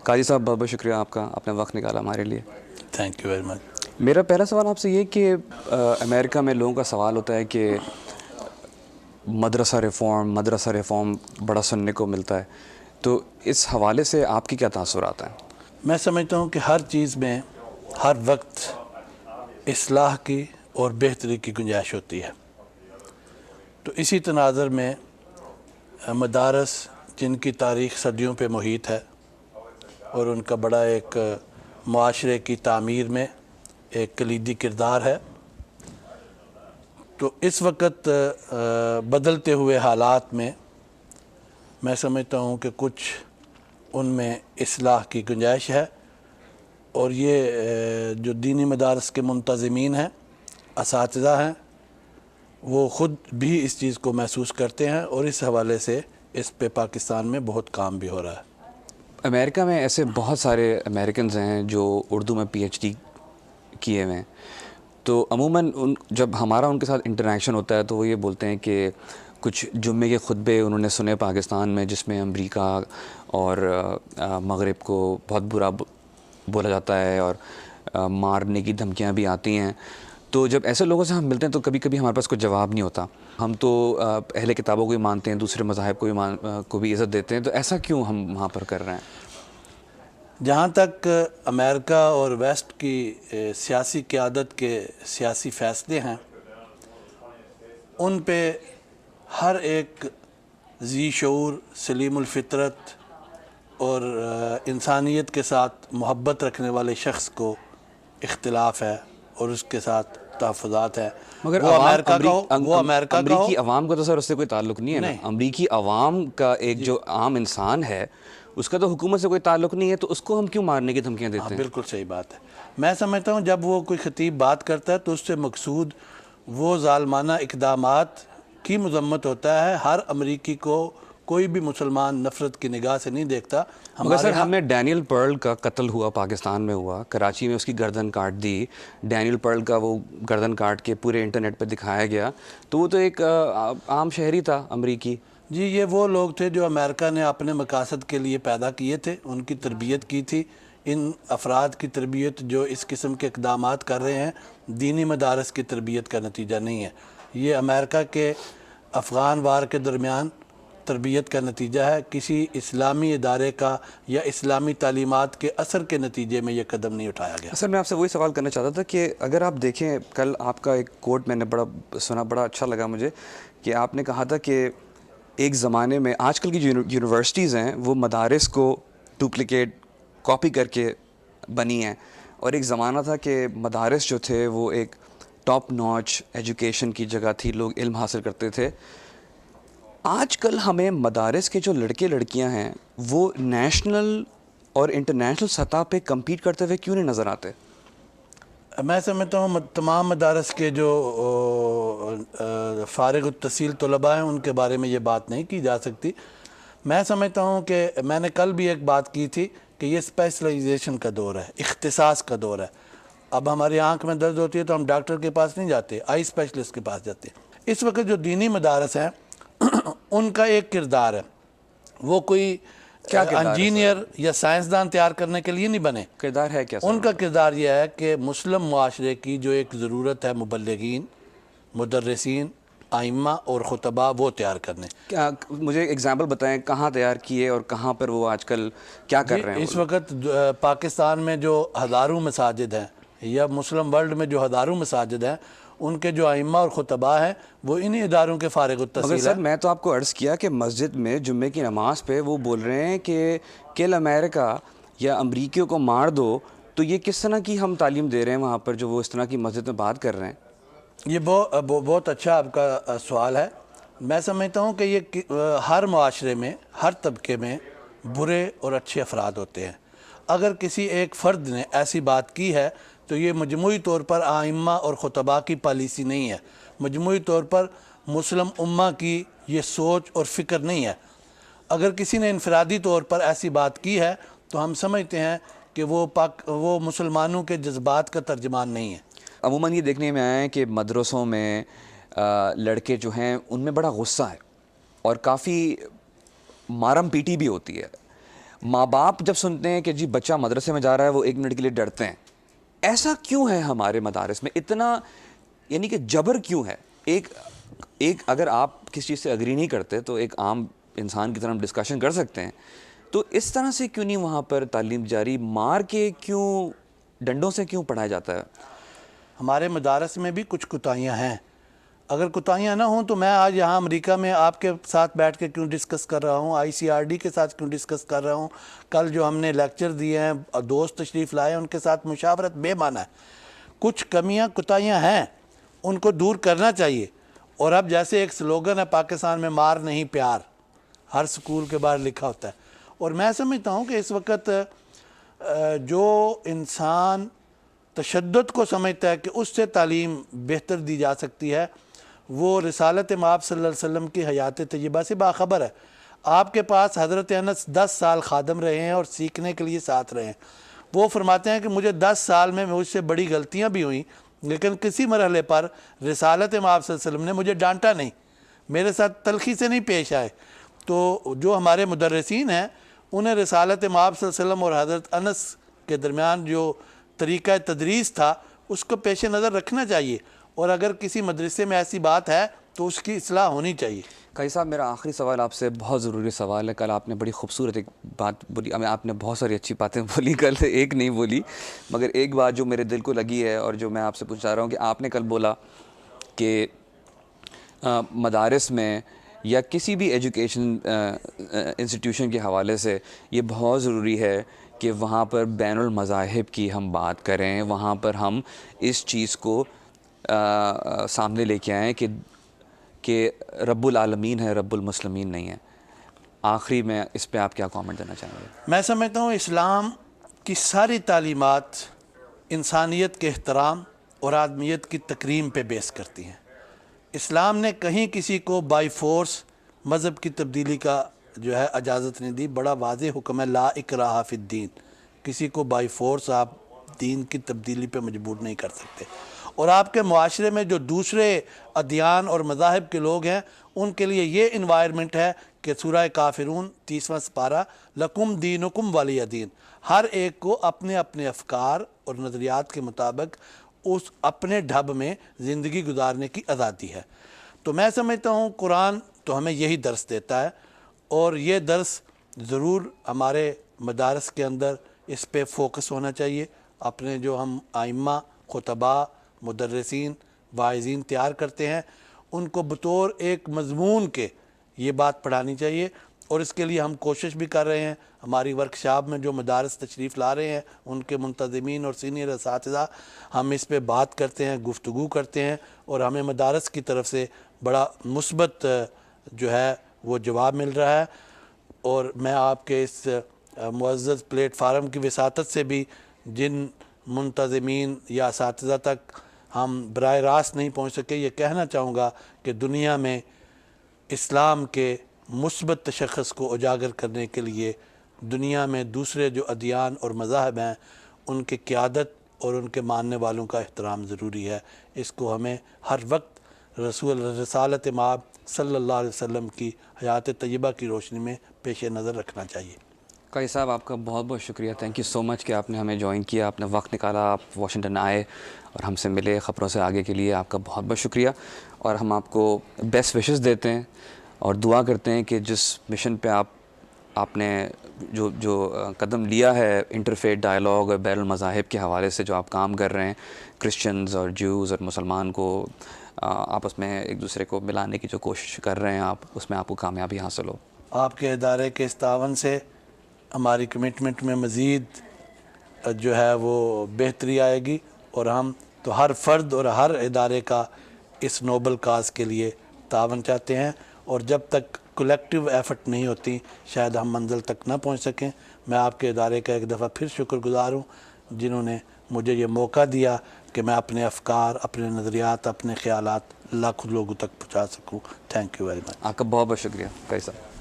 قاضی صاحب بہت بہت شکریہ آپ کا، اپنا وقت نکالا ہمارے لیے. Thank you very much. میرا پہلا سوال آپ سے یہ کہ امریکہ میں لوگوں کا سوال ہوتا ہے کہ مدرسہ ریفارم بڑا سننے کو ملتا ہے، تو اس حوالے سے آپ کی کیا تاثرات ہیں؟ میں سمجھتا ہوں کہ ہر چیز میں ہر وقت اصلاح کی اور بہتری کی گنجائش ہوتی ہے. تو اسی تناظر میں مدارس جن کی تاریخ صدیوں پہ محیط ہے اور ان کا بڑا ایک معاشرے کی تعمیر میں ایک کلیدی کردار ہے، تو اس وقت بدلتے ہوئے حالات میں سمجھتا ہوں کہ کچھ ان میں اصلاح کی گنجائش ہے. اور یہ جو دینی مدارس کے منتظمین ہیں، اساتذہ ہیں، وہ خود بھی اس چیز کو محسوس کرتے ہیں اور اس حوالے سے اس پہ پاکستان میں بہت کام بھی ہو رہا ہے. امریکہ میں ایسے بہت سارے امریکنز ہیں جو اردو میں PhD کیے ہوئے ہیں، تو عموماً جب ہمارا ان کے ساتھ انٹریکشن ہوتا ہے تو وہ یہ بولتے ہیں کہ کچھ جمعے کے خطبے انہوں نے سنے پاکستان میں جس میں امریکہ اور مغرب کو بہت برا بولا جاتا ہے اور مارنے کی دھمکیاں بھی آتی ہیں. تو جب ایسے لوگوں سے ہم ملتے ہیں تو کبھی کبھی ہمارے پاس کوئی جواب نہیں ہوتا. ہم تو اہل کتابوں کو بھی مانتے ہیں، دوسرے مذاہب کو بھی عزت دیتے ہیں، تو ایسا کیوں ہم وہاں پر کر رہے ہیں؟ جہاں تک امریکہ اور ویسٹ کی سیاسی قیادت کے سیاسی فیصلے ہیں، ان پہ ہر ایک ذی شعور، سلیم الفطرت اور انسانیت کے ساتھ محبت رکھنے والے شخص کو اختلاف ہے اور اس کے ساتھ تحفظات ہے. مگر وہ امریکہ کا ہو امریکی عوام کا تو سر اس سے کوئی تعلق نہیں ہے نا. امریکی عوام کا ایک جو عام انسان ہے اس کا تو حکومت سے کوئی تعلق نہیں ہے، تو اس کو ہم کیوں مارنے کی دھمکیاں دیتے ہیں؟ بالکل صحیح بات ہے. میں سمجھتا ہوں جب وہ کوئی خطیب بات کرتا ہے تو اس سے مقصود وہ ظالمانہ اقدامات کی مذمت ہوتا ہے. ہر امریکی کو کوئی بھی مسلمان نفرت کی نگاہ سے نہیں دیکھتا. مگر سر ہم نے ڈینیل پرل کا قتل ہوا، پاکستان میں ہوا، کراچی میں اس کی گردن کاٹ دی. ڈینیل پرل کا وہ گردن کاٹ کے پورے انٹرنیٹ پہ دکھایا گیا، تو وہ تو ایک عام شہری تھا امریکی. جی، یہ وہ لوگ تھے جو امریکہ نے اپنے مقاصد کے لیے پیدا کیے تھے، ان کی تربیت کی تھی. ان افراد کی تربیت جو اس قسم کے اقدامات کر رہے ہیں دینی مدارس کی تربیت کا نتیجہ نہیں ہے. یہ امریکہ کے افغان وار کے درمیان تربیت کا نتیجہ ہے، کسی اسلامی ادارے کا یا اسلامی تعلیمات کے اثر کے نتیجے میں یہ قدم نہیں اٹھایا گیا. سر میں آپ سے وہی سوال کرنا چاہتا تھا کہ اگر آپ دیکھیں، کل آپ کا ایک کوٹ میں نے بڑا اچھا لگا مجھے، کہ آپ نے کہا تھا کہ ایک زمانے میں آج کل کی جو یونیورسٹیز ہیں وہ مدارس کو ڈپلیکیٹ کاپی کر کے بنی ہیں، اور ایک زمانہ تھا کہ مدارس جو تھے وہ ایک ٹاپ ناچ ایجوکیشن کی جگہ تھی، لوگ علم حاصل کرتے تھے. آج کل ہمیں مدارس کے جو لڑکے لڑکیاں ہیں وہ نیشنل اور انٹرنیشنل سطح پہ کمپیٹ کرتے ہوئے کیوں نہیں نظر آتے؟ میں سمجھتا ہوں تمام مدارس کے جو فارغ التحصیل طلباء ہیں ان کے بارے میں یہ بات نہیں کی جا سکتی. میں سمجھتا ہوں کہ میں نے کل بھی ایک بات کی تھی کہ یہ اسپیشلائزیشن کا دور ہے، اختصاص کا دور ہے. اب ہماری آنکھ میں درد ہوتی ہے تو ہم ڈاکٹر کے پاس نہیں جاتے، آئی اسپیشلسٹ کے پاس جاتے ہیں. اس وقت جو دینی مدارس ہیں ان کا ایک کردار ہے، وہ کوئی انجینئر یا سائنسدان تیار کرنے کے لیے نہیں بنے. کردار ہے کیا سر؟ ان کا کردار یہ ہے کہ مسلم معاشرے کی جو ایک ضرورت ہے مبلغین، مدرسین، ائمہ اور خطباء، وہ تیار کرنے. کیا مجھے ایگزامپل بتائیں کہاں تیار کیے اور کہاں پر وہ آج کل کیا کر رہے ہیں؟ اس وقت پاکستان میں جو ہزاروں مساجد ہیں یا مسلم ورلڈ میں جو ہزاروں مساجد ہیں، ان کے جو ائمہ اور خطباء ہیں وہ انہی اداروں کے فارغ التحصیل ہیں. مگر سر میں تو آپ کو عرض کیا کہ مسجد میں جمعے کی نماز پہ وہ بول رہے ہیں کہ کل امریکہ یا امریکیوں کو مار دو، تو یہ کس طرح کی ہم تعلیم دے رہے ہیں وہاں پر جو وہ اس طرح کی مسجد میں بات کر رہے ہیں؟ یہ بہت اچھا آپ کا سوال ہے. میں سمجھتا ہوں کہ یہ ہر معاشرے میں، ہر طبقے میں برے اور اچھے افراد ہوتے ہیں. اگر کسی ایک فرد نے ایسی بات کی ہے تو یہ مجموعی طور پر ائمہ اور خطباء کی پالیسی نہیں ہے، مجموعی طور پر مسلم امہ کی یہ سوچ اور فکر نہیں ہے. اگر کسی نے انفرادی طور پر ایسی بات کی ہے تو ہم سمجھتے ہیں کہ وہ مسلمانوں کے جذبات کا ترجمان نہیں ہے. عموماً یہ دیکھنے میں آیا ہے کہ مدرسوں میں لڑکے جو ہیں ان میں بڑا غصہ ہے اور کافی مارم پیٹی بھی ہوتی ہے. ماں باپ جب سنتے ہیں کہ جی بچہ مدرسے میں جا رہا ہے وہ 1 منٹ کے لیے ڈرتے ہیں. ایسا کیوں ہے ہمارے مدارس میں اتنا, یعنی کہ جبر کیوں ہے؟ ایک اگر آپ کسی چیز سے اگری نہیں کرتے تو ایک عام انسان کی طرح ہم ڈسکشن کر سکتے ہیں, تو اس طرح سے کیوں نہیں وہاں پر تعلیم جاری؟ مار کے کیوں, ڈنڈوں سے کیوں پڑھایا جاتا ہے؟ ہمارے مدارس میں بھی کچھ کوتاہیاں ہیں. اگر کوتاہیاں نہ ہوں تو میں آج یہاں امریکہ میں آپ کے ساتھ بیٹھ کے کیوں ڈسکس کر رہا ہوں, ICRD کے ساتھ کیوں ڈسکس کر رہا ہوں. کل جو ہم نے لیکچر دیے ہیں, دوست تشریف لائے, ان کے ساتھ مشاورت بے معنی ہے. کچھ کمیاں کوتاہیاں ہیں, ان کو دور کرنا چاہیے. اور اب جیسے ایک سلوگن ہے پاکستان میں, مار نہیں پیار, ہر سکول کے باہر لکھا ہوتا ہے. اور میں سمجھتا ہوں کہ اس وقت جو انسان تشدد کو سمجھتا ہے کہ اس سے تعلیم بہتر دی جا سکتی ہے, وہ رسالت مآب صلی اللہ علیہ وسلم کی حیات طیبہ سے باخبر ہے. آپ کے پاس حضرت انس 10 سال خادم رہے ہیں اور سیکھنے کے لیے ساتھ رہے ہیں. وہ فرماتے ہیں کہ مجھے 10 سال میں مجھ سے بڑی غلطیاں بھی ہوئیں, لیکن کسی مرحلے پر رسالت مآب صلی اللہ علیہ وسلم نے مجھے ڈانٹا نہیں, میرے ساتھ تلخی سے نہیں پیش آئے. تو جو ہمارے مدرسین ہیں انہیں رسالت مآب صلی اللہ علیہ وسلم اور حضرت انس کے درمیان جو طریقہ تدریس تھا اس کو پیش نظر رکھنا چاہیے. اور اگر کسی مدرسے میں ایسی بات ہے تو اس کی اصلاح ہونی چاہیے. قاضی صاحب میرا آخری سوال آپ سے بہت ضروری سوال ہے. کل آپ نے بڑی خوبصورت ایک بات بولی, آپ نے بہت ساری اچھی باتیں بولی, کل ایک نہیں بولی, مگر ایک بات جو میرے دل کو لگی ہے اور جو میں آپ سے پوچھ چاہ رہا ہوں کہ آپ نے کل بولا کہ مدارس میں یا کسی بھی ایجوکیشن انسٹیٹیوشن کے حوالے سے یہ بہت ضروری ہے کہ وہاں پر بین المذاہب کی ہم بات کریں, وہاں پر ہم اس چیز کو سامنے لے کے آئیں کہ رب العالمین ہے, رب المسلمین نہیں ہے. آخری میں اس پہ آپ کیا کامنٹ دینا چاہیں گے؟ میں سمجھتا ہوں اسلام کی ساری تعلیمات انسانیت کے احترام اور آدمیت کی تکریم پہ بیس کرتی ہیں. اسلام نے کہیں کسی کو بائی فورس مذہب کی تبدیلی کا جو ہے اجازت نہیں دی. بڑا واضح حکم ہے, لا اکراہ فی الدین, کسی کو بائی فورس آپ دین کی تبدیلی پہ مجبور نہیں کر سکتے. اور آپ کے معاشرے میں جو دوسرے ادیان اور مذاہب کے لوگ ہیں ان کے لیے یہ انوائرمنٹ ہے کہ سورہ کافرون 30واں سپارہ, لکم دینکم ولی دین, ہر ایک کو اپنے اپنے افکار اور نظریات کے مطابق اس اپنے ڈھب میں زندگی گزارنے کی آزادی ہے. تو میں سمجھتا ہوں قرآن تو ہمیں یہی درس دیتا ہے, اور یہ درس ضرور ہمارے مدارس کے اندر اس پہ فوکس ہونا چاہیے. اپنے جو ہم ائمہ, خطباء, مدرسین, واعظین تیار کرتے ہیں ان کو بطور ایک مضمون کے یہ بات پڑھانی چاہیے. اور اس کے لیے ہم کوشش بھی کر رہے ہیں. ہماری ورکشاپ میں جو مدارس تشریف لا رہے ہیں ان کے منتظمین اور سینئر اساتذہ, ہم اس پہ بات کرتے ہیں, گفتگو کرتے ہیں, اور ہمیں مدارس کی طرف سے بڑا مثبت جو ہے وہ جواب مل رہا ہے. اور میں آپ کے اس معزز پلیٹ فارم کی وساطت سے بھی جن منتظمین یا اساتذہ تک ہم براہ راست نہیں پہنچ سکے, یہ کہنا چاہوں گا کہ دنیا میں اسلام کے مثبت تشخص کو اجاگر کرنے کے لیے دنیا میں دوسرے جو ادیان اور مذاہب ہیں ان کی قیادت اور ان کے ماننے والوں کا احترام ضروری ہے. اس کو ہمیں ہر وقت رسالت مآب صلی اللہ علیہ وسلم کی حیات طیبہ کی روشنی میں پیش نظر رکھنا چاہیے. قاضی صاحب آپ کا بہت بہت شکریہ, تھینک یو سو مچ کہ آپ نے ہمیں جوائن کیا, آپ نے وقت نکالا, آپ واشنگٹن آئے اور ہم سے ملے. خبروں سے آگے کے لیے آپ کا بہت بہت شکریہ, اور ہم آپ کو بیسٹ وشز دیتے ہیں اور دعا کرتے ہیں کہ جس مشن پہ آپ نے جو قدم لیا ہے انٹرفیتھ ڈائلاگ اور بین المذاہب کے حوالے سے جو آپ کام کر رہے ہیں, کرسچنز اور جیوز اور مسلمان کو آپس میں ایک دوسرے کو ملانے کی جو کوشش کر رہے ہیں آپ, اس میں آپ کو کامیابی حاصل ہو. آپ کے ادارے کے اس تعاون سے ہماری کمٹمنٹ میں مزید جو ہے وہ بہتری آئے گی, اور ہم تو ہر فرد اور ہر ادارے کا اس نوبل کاز کے لیے تعاون چاہتے ہیں. اور جب تک کولیکٹیو ایفرٹ نہیں ہوتی شاید ہم منزل تک نہ پہنچ سکیں. میں آپ کے ادارے کا ایک دفعہ پھر شکر گزار ہوں جنہوں نے مجھے یہ موقع دیا کہ میں اپنے افکار, اپنے نظریات, اپنے خیالات لاکھوں لوگوں تک پہنچا سکوں. Thank you very much. آپ کا بہت بہت شکریہ قاضی صاحب.